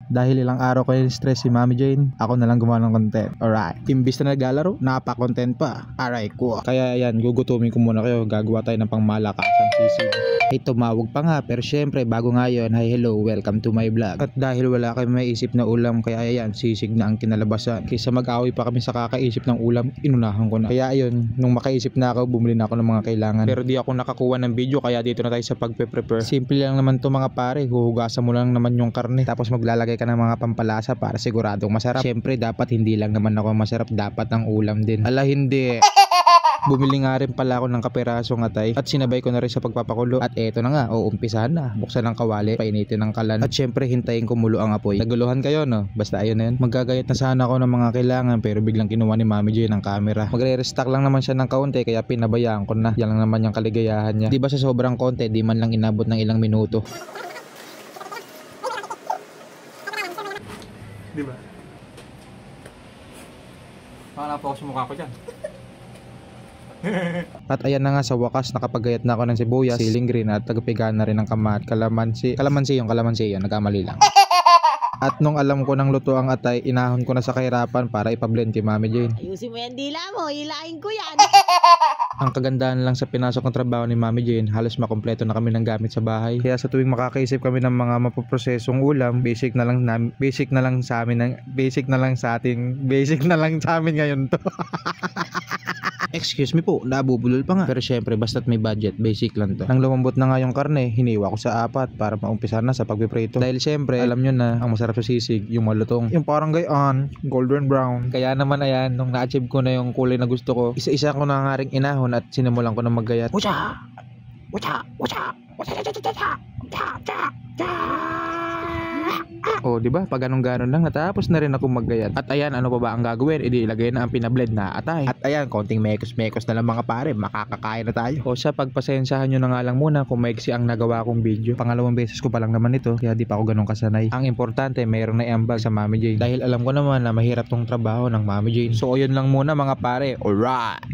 Dahil ilang araw ko yung stress si Mami Jane, ako na lang gumawa ng content. Alright. Imbis na naglalaro, napa-content pa. Alright, cool. Kaya yan, gugutumin ko muna kayo. Gagawa tayo ng pangmalakasang sisig. Ay, tumawag pa nga. Pero syempre, bago nga yun, hi, hello, welcome to my vlog. At dahil wala kayong maiisip na ulam, kaya yan, sisig na ang kinalabasan. Kaysa mag-away pa kami sa kakaisip ng ulam, inunahan ko na. Kaya ayun, nung makaisip na ako, bumili na ako ng mga kailangan. Pero di ako nakakuha ng video, kaya dito na tayo sa pagpe-prepare. Simple lang naman to mga pare, huhugasan mo lang naman yung karne, tapos maglalagay ka ng mga pampalasa para siguradong masarap. Syempre dapat hindi lang naman ako masarap, dapat ang ulam din. Ala hindi. Bumili nga rin pala ako ng kaperasong atay at sinabay ko na rin sa pagpapakulo. At eto na nga, umpisahan na. Buksan ang kawali, painitin ng kalan. At syempre hintayin kumulo ang apoy. Naguluhan kayo no? Basta ayun na yun. Maggagayat na sana ako ng mga kailangan pero biglang kinuha ni Mami J ng camera. Magre-restock lang naman siya ng kaunti kaya pinabayaan ko na. Yan lang naman yung kaligayahan niya. Di ba sa sobrang konti, di man lang inabot ng ilang minuto. Di ba? Nakalapo ako sa mukha ko dyan. At ayan na nga sa wakas, nakapagayat na ako ng sibuyas, siling green at tagapigaan na rin ng kalamansi yun, nagkamali lang. At nung alam ko ng luto ang atay, inahon ko na sa kahirapan para ipablend kay Mami Jane. Ayusin mo yan dila mo, hilain ko yan. Ang kagandahan lang sa pinasok ng trabaho ni Mami Jane, halos makompleto na kami ng gamit sa bahay. Kaya sa tuwing makakaisip kami ng mga mapoprosesong ulam, basic na lang sa amin ngayon to. Excuse me po, nabubulol pa nga. Pero syempre, basta't may budget, basic lang to. Nang lumambot na nga yung karne, hiniwa ko sa 4 para maumpisa na sa pagpiprito. Dahil syempre, alam nyo na, ang masarap sa sisig, yung malutong. Yung parang gayon, golden brown. Kaya naman ayan, nung na-achieve ko na yung kulay na gusto ko, isa-isa ko na nga ring inahon at sinimulan ko na maggayat. Wacha! Wacha! Wacha! Wacha! Oh, di ba? Pag ganun-ganon lang natapos na rin ako maggayat. At ayan, ano pa ba ang gagawin? Idi ilagay na ang pinablend na atay. At ayan, konting mekos-mekos na lang mga pare, makakakain na tayo. O siya, pagpasensyahan nyo na nga lang muna kung maiksi ang nagawa kong video. Pangalawang beses ko pa lang naman ito, kaya di pa ako ganun kasanay. Ang importante, mayroon na iambag sa Mami Jane. Dahil alam ko naman na mahirap tong trabaho ng Mami Jane. So, yun lang muna mga pare. Alright!